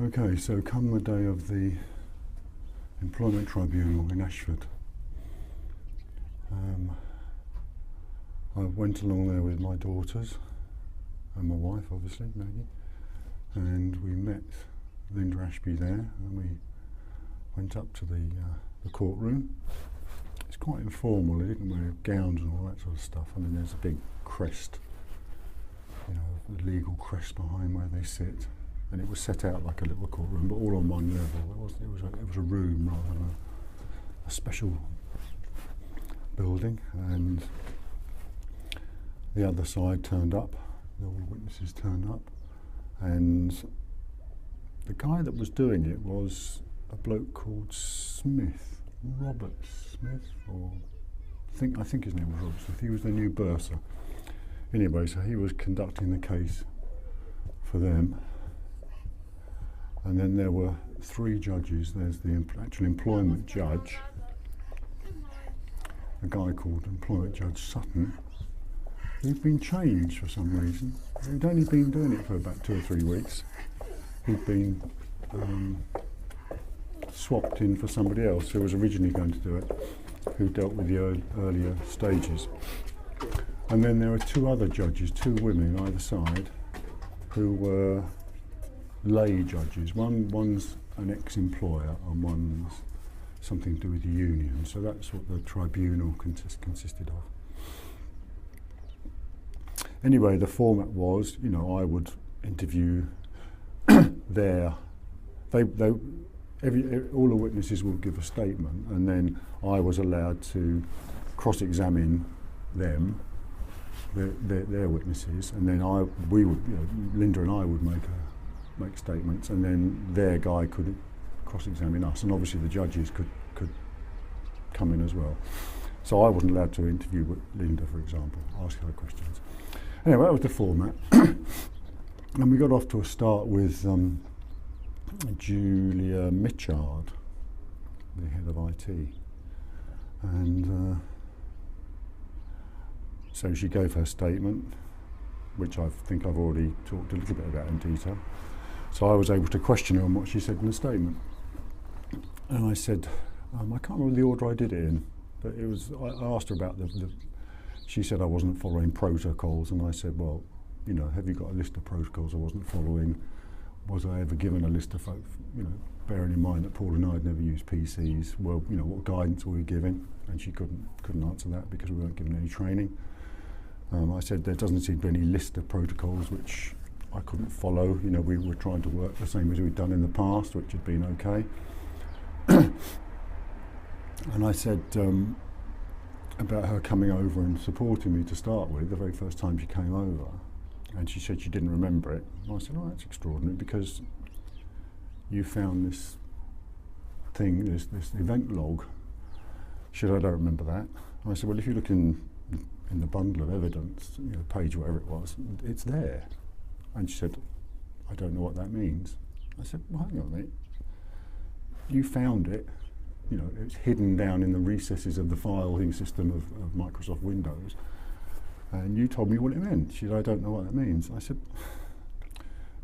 Okay, so come the day of the Employment Tribunal in Ashford, I went along there with my daughters and my wife, obviously, Maggie, and we met Linda Ashby there, and we went up to the courtroom. It's quite informal. They didn't wear gowns and all that sort of stuff. I mean, there's a big crest, you know, the legal crest behind where they sit, and it was set out like a little courtroom, but all on one level. It was a room rather than a special building, and the other side turned up. All the witnesses turned up, and the guy that was doing it was a bloke called Smith, Robert Smith, or I think his name was Robert Smith. He was the new bursar. Anyway, so he was conducting the case for them, and then there were three judges. There's the actual employment judge, a guy called Employment Judge Sutton, who'd been changed for some reason. He'd only been doing it for about 2 or 3 weeks. He'd been swapped in for somebody else who was originally going to do it, who dealt with the earlier stages. And then there were 2 other judges, 2 women either side, who were lay judges. One's an ex-employer and one's something to do with the union. So that's what the tribunal consisted of. Anyway, the format was, you know, I would interview all the witnesses would give a statement, and then I was allowed to cross-examine them, their witnesses, and then Linda and I would make statements, and then their guy could cross-examine us, and obviously the judges could come in as well. So I wasn't allowed to interview Linda, for example, ask her questions. Anyway, that was the format. And we got off to a start with Julia Mitchard, the head of IT. And so she gave her statement, which I think I've already talked a little bit about in detail. So I was able to question her on what she said in the statement. And I said, I can't remember the order I did it in, but it was, I asked her about she said I wasn't following protocols, and I said, well, you know, have you got a list of protocols I wasn't following? Was I ever given a list of, you know, bearing in mind that Paul and I had never used PCs, well, you know, what guidance were we given? And she couldn't answer that because we weren't given any training. I said there doesn't seem to be any list of protocols which I couldn't follow. You know, we were trying to work the same as we'd done in the past, which had been okay. And I said about her coming over and supporting me to start with, the very first time she came over. And she said she didn't remember it. And I said, oh, that's extraordinary, because you found this thing, this event log. She said, I don't remember that. And I said, well, if you look in the bundle of evidence, you know, page whatever it was, it's there. And she said, I don't know what that means. I said, well, hang on a minute. You found it, you know, it's hidden down in the recesses of the filing system of Microsoft Windows. And you told me what it meant. She said, I don't know what that means. I said,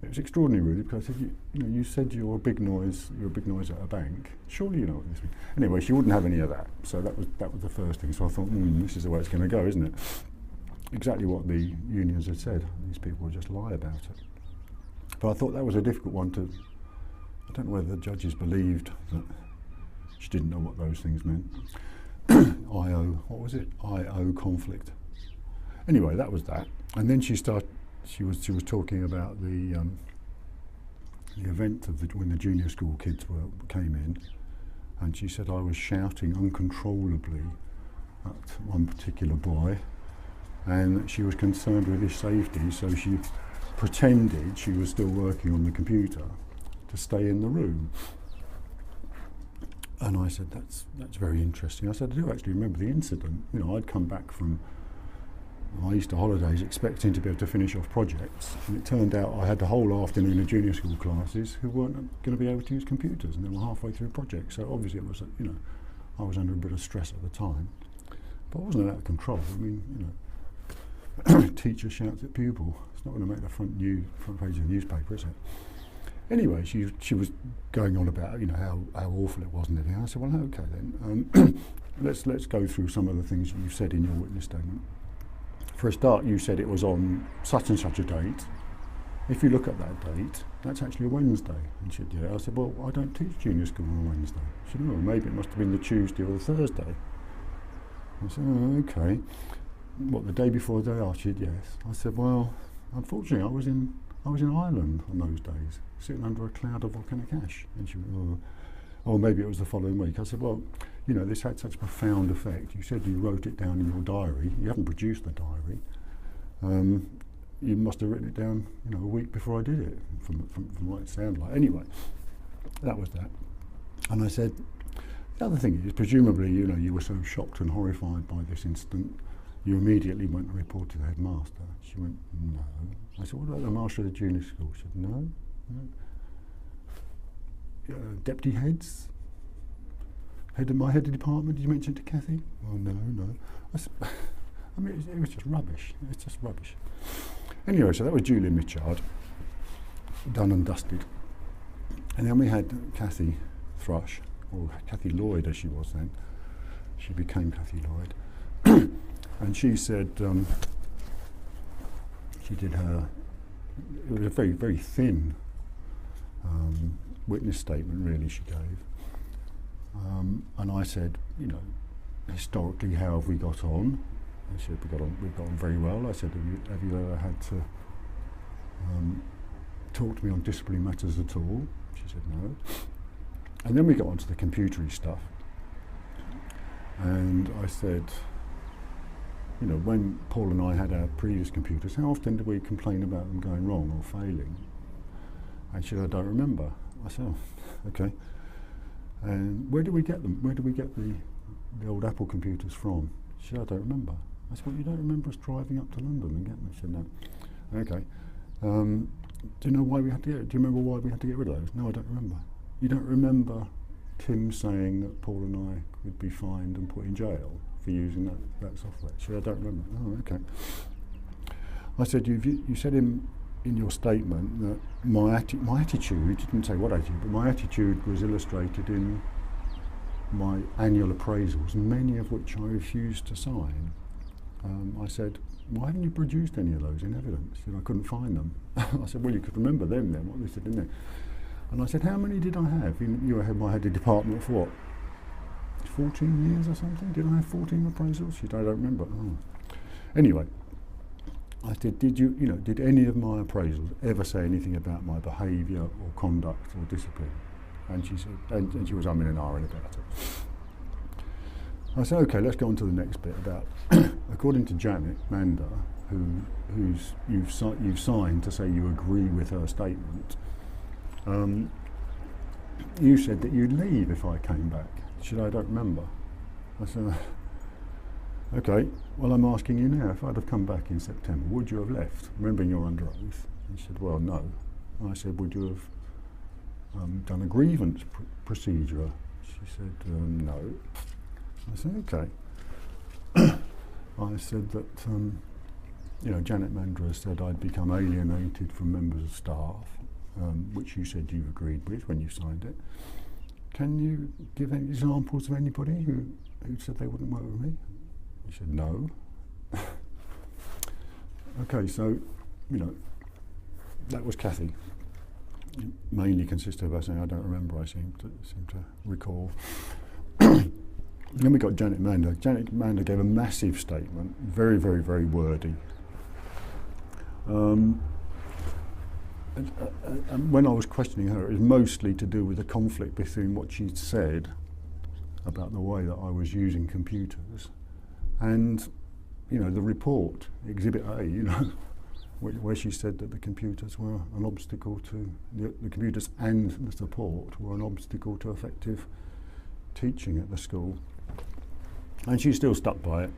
it was extraordinary, really, because I said, you said you're a big noise at a bank. Surely you know what this means. Anyway, she wouldn't have any of that. So that was the first thing. So I thought, this is the way it's going to go, isn't it? Exactly what the unions had said. These people would just lie about it. But I thought that was a difficult one to. I don't know whether the judges believed that she didn't know what those things meant. What was it? IO conflict. Anyway, that was that. And then she was talking about the event of when the junior school kids came in, and she said I was shouting uncontrollably at one particular boy, and she was concerned with his safety, so she pretended she was still working on the computer to stay in the room. And I said, that's very interesting. I said, I do actually remember the incident. You know, I'd come back from my Easter holidays expecting to be able to finish off projects, and it turned out I had the whole afternoon of junior school classes who weren't going to be able to use computers, and they were halfway through a project. So obviously it was, you know, I was under a bit of stress at the time, but I wasn't out of control. I mean, you know, teacher shouts at pupil. It's not going to make the front page of the newspaper, is it? Anyway, she was going on about, you know, how awful it was and everything. I said, well, okay then, let's go through some of the things you've said in your witness statement. For a start, you said it was on such and such a date. If you look at that date, that's actually a Wednesday. And she said, yeah. I said, well, I don't teach junior school on a Wednesday. She said, oh, maybe it must have been the Tuesday or the Thursday. I said, oh, okay. What, the day before the day after? She said, yes. I said, well, unfortunately, I was in Ireland on those days, sitting under a cloud of volcanic ash. And she went, oh, maybe it was the following week. I said, well, you know, this had such a profound effect. You said you wrote it down in your diary. You haven't produced the diary. You must have written it down, you know, a week before I did it, from what it sounded like. Anyway, that was that. And I said, the other thing is, presumably, you know, you were so shocked and horrified by this incident, you immediately went and reported to the headmaster. She went, no. I said, what about the master of the junior school? She said, no. Deputy heads? My head of department, did you mention it to Kathy? Oh, no. I said, I mean, it was just rubbish. It's just rubbish. Anyway, so that was Julia Mitchard, done and dusted. And then we had Kathy Thrush, or Kathy Lloyd as she was then. She became Kathy Lloyd. And she said, she did her, it was a very, very thin witness statement really she gave. And I said, you know, historically, how have we got on? I said, we've got on very well. I said, have you ever had to talk to me on disciplinary matters at all? She said, no. And then we got onto the computery stuff. And I said, you know, when Paul and I had our previous computers, how often did we complain about them going wrong or failing? And she said, I don't remember. I said, oh, okay. And where do we get them? Where do we get the old Apple computers from? She said, I don't remember. I said, well, you don't remember us driving up to London and getting them? She said, no. Okay. Do you know why we had to get? Do you remember why we had to get rid of those? No, I don't remember. You don't remember Tim saying that Paul and I would be fined and put in jail for using that software? She said, I don't remember. Oh, okay. I said, you said in your statement that my attitude, you didn't say what attitude, but my attitude was illustrated in my annual appraisals, many of which I refused to sign. I said, why haven't you produced any of those in evidence? She said, I couldn't find them. I said, well, you could remember them then, what they said in there. And I said, how many did I have? You were my head of department for what? 14 years or something? Did I have 14 appraisals? She said, I don't remember. Oh. Anyway, I said, did any of my appraisals ever say anything about my behaviour or conduct or discipline? And she said, and she was umming and ahhing about it. I said, okay, let's go on to the next bit about, according to Janetmundo, who's you've signed to say you agree with her statement, you said that you'd leave if I came back. She said, I don't remember. I said, okay, well, I'm asking you now, if I'd have come back in September, would you have left, remembering you're under oath? And she said, well, no. And I said, would you have done a grievance procedure? She said, no. I said, okay. I said that, Janetmundo said I'd become alienated from members of staff, which you said you agreed with when you signed it. Can you give any examples of anybody who said they wouldn't work with me? He said, no. Okay, so, that was Kathy. It mainly consisted of her saying, I don't remember, I seem to recall. Then we got Janetmundo. Janetmundo gave a massive statement, very, very, very wordy. And when I was questioning her, it was mostly to do with the conflict between what she'd said about the way that I was using computers and, the report, Exhibit A, where she said that the computers were an obstacle to, the computers and the support were an obstacle to effective teaching at the school. And she still stuck by it.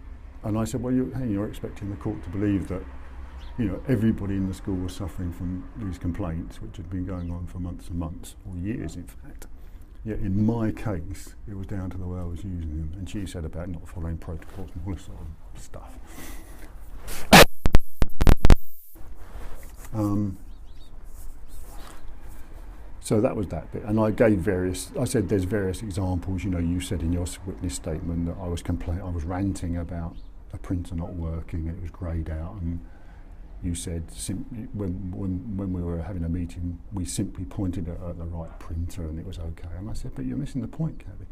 And I said, well, you're expecting the court to believe that, everybody in the school was suffering from these complaints, which had been going on for months and months, or years, in fact. Yet in my case, it was down to the way I was using them. And she said about not following protocols and all this sort of stuff. So that was that bit, and I said there's various examples. You said in your witness statement that I was ranting about a printer not working, it was greyed out, and you said when we were having a meeting, we simply pointed at the right printer and it was okay. And I said, but you're missing the point, Kathy.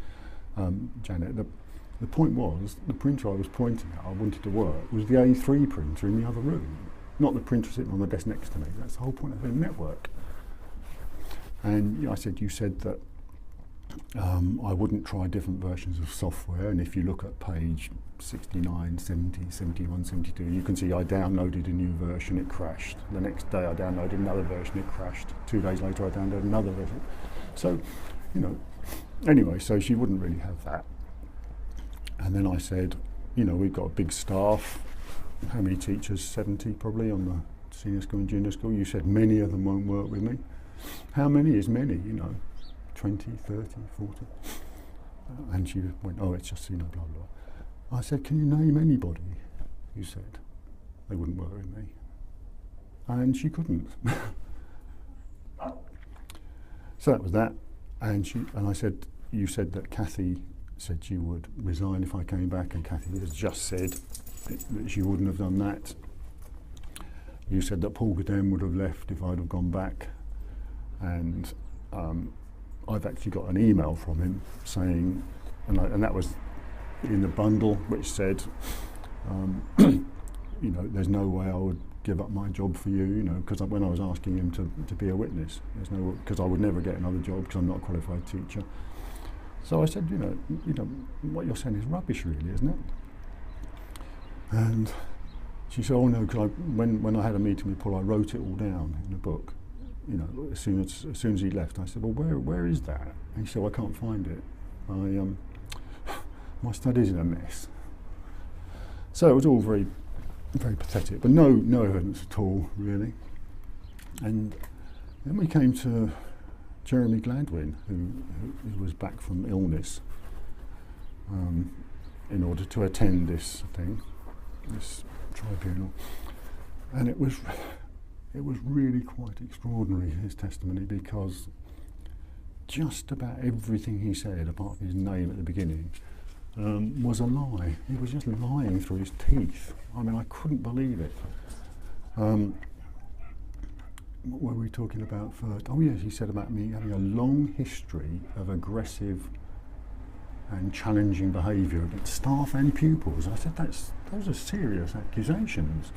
Janet, the point was, the printer I was pointing at, I wanted to work, was the A3 printer in the other room, not the printer sitting on the desk next to me. That's the whole point of the network. And I said, you said that I wouldn't try different versions of software, and if you look at page 69, 70, 71, 72, you can see I downloaded a new version, it crashed. The next day I downloaded another version, it crashed. 2 days later I downloaded another version. So, anyway, so she wouldn't really have that. And then I said, we've got a big staff. How many teachers? 70 probably on the senior school and junior school. You said many of them won't work with me. How many is many? 20, 30, 40. And she went, oh, it's just, blah, blah. I said, can you name anybody? You said, they wouldn't work with me. And she couldn't. So that was that. And I said, you said that Kathy said she would resign if I came back, and Kathy has just said that she wouldn't have done that. You said that Paul Goodem would have left if I'd have gone back. And I've actually got an email from him saying, and that was in the bundle, which said, there's no way I would give up my job for you, because when I was asking him to be a witness, because I would never get another job because I'm not a qualified teacher. So I said, what you're saying is rubbish, really, isn't it? And she said, oh no, because when I had a meeting with Paul, I wrote it all down in a book. As soon as he left, I said, well, where is that? And he said, well, I can't find it. My study's in a mess. So it was all very, very pathetic, but no evidence at all, really. And then we came to Jeremy Gladwin, who was back from illness, in order to attend this tribunal. And it was really quite extraordinary, his testimony, because just about everything he said, apart from his name at the beginning, was a lie. He was just lying through his teeth. I mean, I couldn't believe it. What were we talking about first? Oh yes, he said about me having a long history of aggressive and challenging behaviour against staff and pupils. I said, those are serious accusations.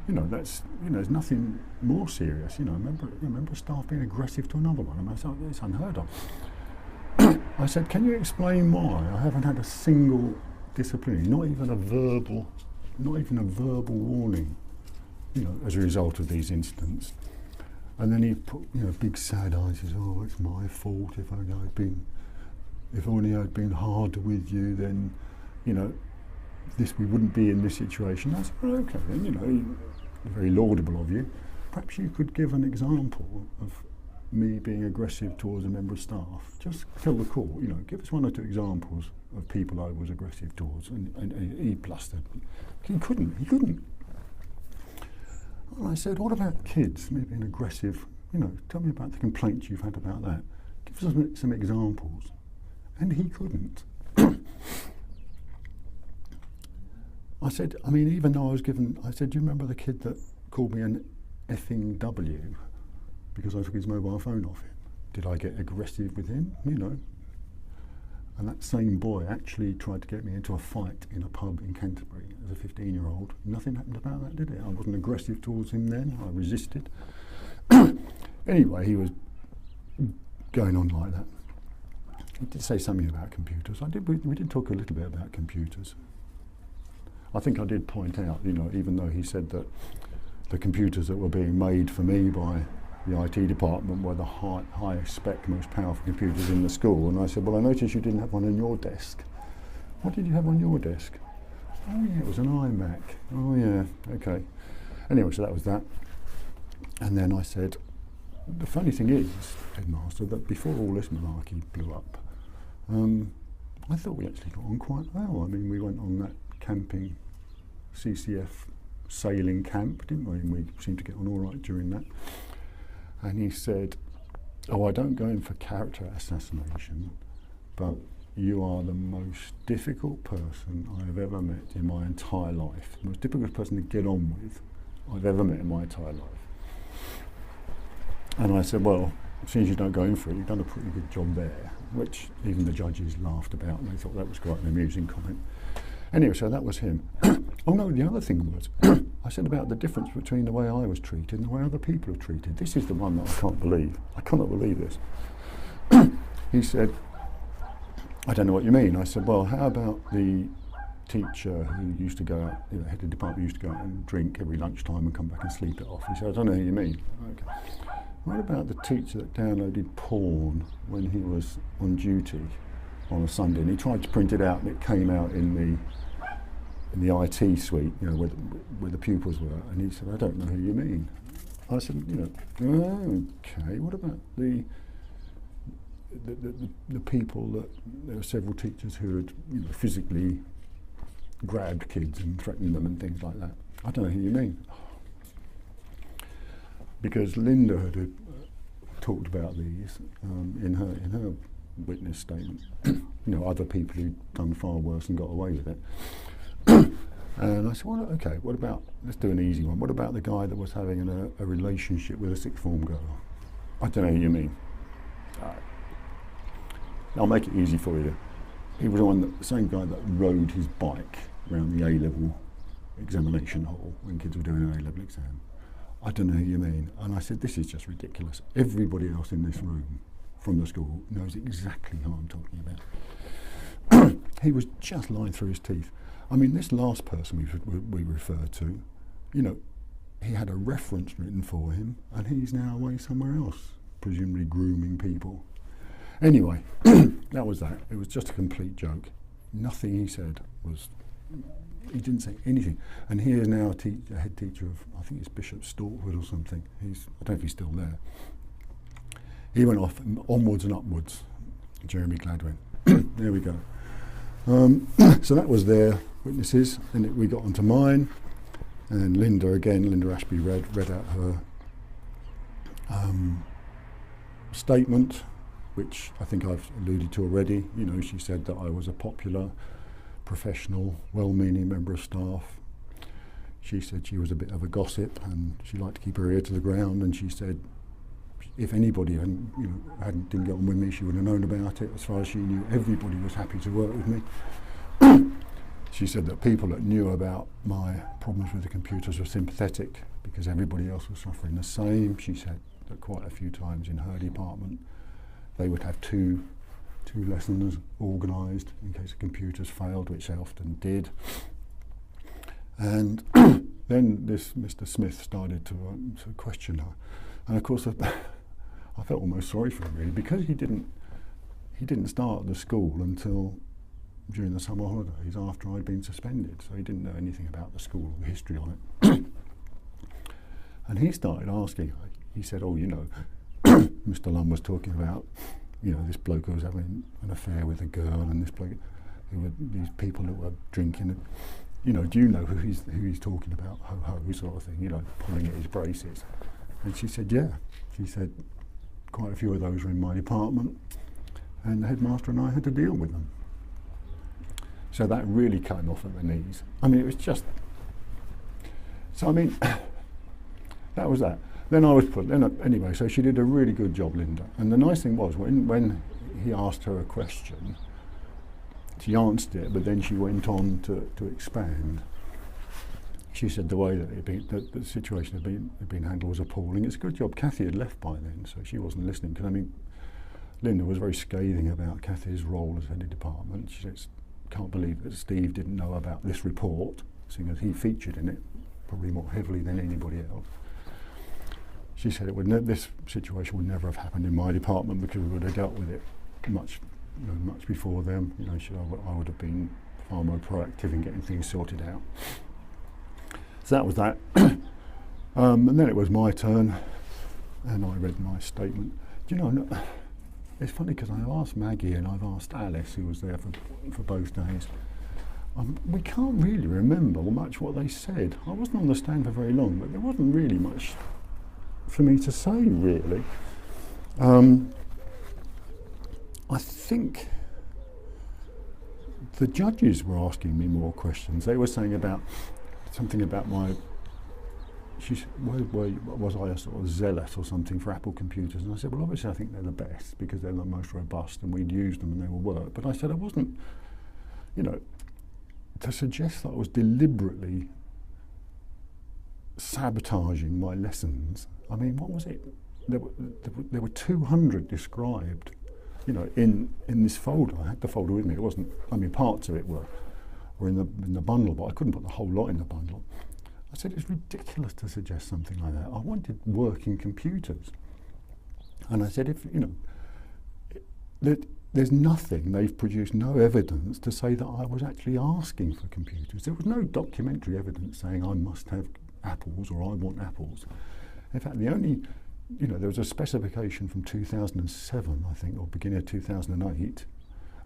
There's nothing more serious. Remember staff being aggressive to another one. I said, it's unheard of. I said, can you explain why I haven't had a single disciplinary, not even a verbal warning, as a result of these incidents? And then he put, big sad eyes. He says, oh, it's my fault. If only I'd been harder with you, then, we wouldn't be in this situation. I said, well, okay, then, very laudable of you. Perhaps you could give an example of me being aggressive towards a member of staff. Just tell the court, give us 1 or 2 examples of people I was aggressive towards. And he blustered. He couldn't. And I said, what about kids, me being aggressive? Tell me about the complaints you've had about that. Give us some examples. And he couldn't. I said, even though I said, do you remember the kid that called me an effing W because I took his mobile phone off him? Did I get aggressive with him? And that same boy actually tried to get me into a fight in a pub in Canterbury as a 15-year-old. Nothing happened about that, did it? I wasn't aggressive towards him then. I resisted. Anyway, he was going on like that. He did say something about computers. We did talk a little bit about computers. I think I did point out, even though he said that the computers that were being made for me by the IT department were the highest spec, most powerful computers in the school. And I said, well, I noticed you didn't have one on your desk. What did you have on your desk? Oh yeah, it was an iMac. Oh yeah, okay. Anyway, so that was that. And then I said, the funny thing is, Headmaster, that before all this malarkey blew up, I thought we actually got on quite well. We went on that camping CCF sailing camp, didn't we? And we seemed to get on all right during that. And he said, oh, I don't go in for character assassination, but you are the most difficult person I've ever met in my entire life. The most difficult person to get on with I've ever met in my entire life. And I said, well, since you don't go in for it, you've done a pretty good job there, which even the judges laughed about, and they thought that was quite an amusing comment. Anyway, so that was him. Oh no, the other thing was, I said about the difference between the way I was treated and the way other people are treated. This is the one that I can't believe. I cannot believe this. He said, I don't know what you mean. I said, well, how about the teacher who used to go out, head of the department used to go out and drink every lunchtime and come back and sleep it off? He said, I don't know who you mean. Okay. What about the teacher that downloaded porn when he was on duty on a Sunday? And he tried to print it out, and it came out in the IT suite, where the pupils were. And he said, I don't know who you mean. I said, okay. What about the people that there were several teachers who had physically grabbed kids and threatened them and things like that? I don't know who you mean. Because Linda had talked about these in her witness statement. Other people who'd done far worse and got away with it. And I said, well, okay, what about, let's do an easy one. What about the guy that was having a relationship with a sixth form girl? I don't know who you mean. I'll make it easy for you. He was the same guy that rode his bike around the A-level examination hall when kids were doing an A-level exam. I don't know who you mean. And I said, this is just ridiculous. Everybody else in this room from the school knows exactly who I'm talking about. He was just lying through his teeth. I mean, this last person we referred to, he had a reference written for him, and he's now away somewhere else, presumably grooming people. Anyway, that was that. It was just a complete joke. Nothing he said was, he didn't say anything. And he is now a head teacher of, I think it's Bishop Stortwood or something. I don't know if he's still there. He went off onwards and upwards, Jeremy Gladwin. There we go. So that was their witnesses. Then we got onto mine, and Linda Ashby read out her statement, which I think I've alluded to already. She said that I was a popular, professional, well-meaning member of staff. She said she was a bit of a gossip and she liked to keep her ear to the ground, and she said if anybody didn't get on with me, she would have known about it. As far as she knew, everybody was happy to work with me. She said that people that knew about my problems with the computers were sympathetic because everybody else was suffering the same. She said that quite a few times in her department they would have two lessons organised in case the computers failed, which they often did. And then this Mr. Smith started to question her, and of course I felt almost sorry for him really, because he didn't start at the school until during the summer holidays after I'd been suspended, so he didn't know anything about the school or the history on it. And he started asking, he said, Mr. Lund was talking about, this bloke who was having an affair with a girl, and this bloke, these people that were drinking. Do you know who he's talking about? Ho sort of thing, pulling at his braces. And she said, yeah. She said, quite a few of those were in my department, and the headmaster and I had to deal with them. So that really came off at the knees. I mean, it was just. So I mean, that was that. Then I was put, anyway, so she did a really good job, Linda. And the nice thing was, when he asked her a question, she answered it, but then she went on to expand. She said the way that the situation had been handled was appalling. It's a good job Kathy had left by then, so she wasn't listening. Because, I mean, Linda was very scathing about Kathy's role as head of department. She said, can't believe that Steve didn't know about this report, seeing as he featured in it, probably more heavily than anybody else. She said this situation would never have happened in my department because we would have dealt with it much before them. I would have been far more proactive in getting things sorted out. So that was that. And then it was my turn, and I read my statement. It's funny because I've asked Maggie and I've asked Alice, who was there for both days. We can't really remember much what they said. I wasn't on the stand for very long, but there wasn't really much for me to say, really. I think the judges were asking me more questions. They were saying about something about my. Was I a sort of zealot or something for Apple computers? And I said, well, obviously I think they're the best because they're the most robust and we'd use them and they will work. But I said I wasn't, to suggest that I was deliberately sabotaging my lessons. I mean, what was it? There were 200 described, in this folder. I had the folder with me. It wasn't. I mean, parts of it were in the bundle, but I couldn't put the whole lot in the bundle. I said it's ridiculous to suggest something like that. I wanted working computers, and I said there's nothing. They've produced no evidence to say that I was actually asking for computers. There was no documentary evidence saying I must have apples or I want apples. In fact, the only, there was a specification from 2007, I think, or beginning of 2008,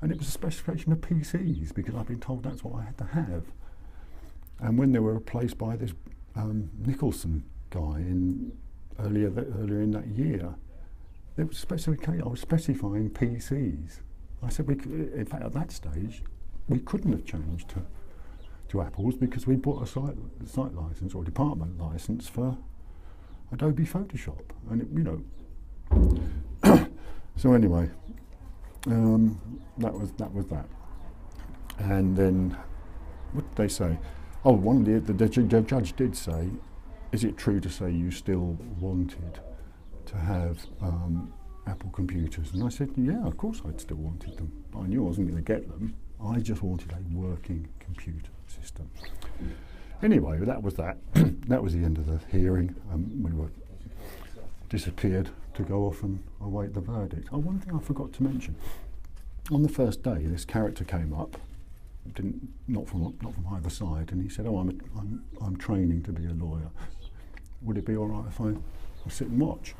and it was a specification of PCs because I'd been told that's what I had to have. And when they were replaced by this Nicholson guy earlier in that year, there was I was specifying PCs. I said, in fact, at that stage, we couldn't have changed to Apples because we bought a site license or department license for Adobe Photoshop, and so anyway, that was that. And then, what did they say? Oh, the judge did say, is it true to say you still wanted to have Apple computers? And I said, yeah, of course I'd still wanted them. I knew I wasn't going to get them. I just wanted a working computer system. Anyway, that was that. That was the end of the hearing. We were disappeared to go off and await the verdict. Oh, one thing I forgot to mention. On the first day, this character came up. Not from either side, and he said, "Oh, I'm training to be a lawyer. Would it be all right if I sit and watch?"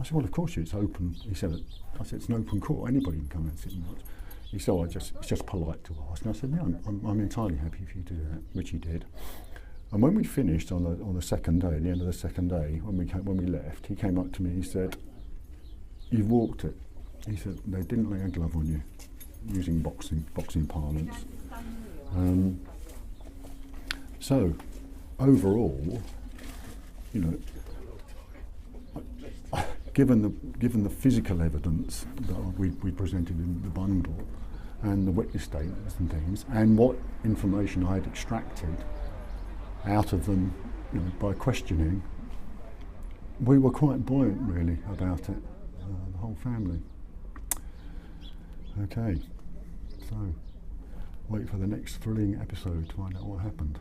I said, "Well, of course it's open." He said, "I said it's an open court. Anybody can come and sit and watch." He said, "It's just polite to ask." And I said, "Yeah, I'm entirely happy for you to do that," which he did. And when we finished on the second day, at the end of the second day, when we left, he came up to me. He said, "You've walked it." He said, "They didn't lay a glove on you," using boxing parlance. So, overall, given the physical evidence that we presented in the bundle, and the witness statements and things, and what information I had extracted out of them, by questioning, we were quite buoyant, really, about it, the whole family. Okay, so. Wait for the next thrilling episode to find out what happened.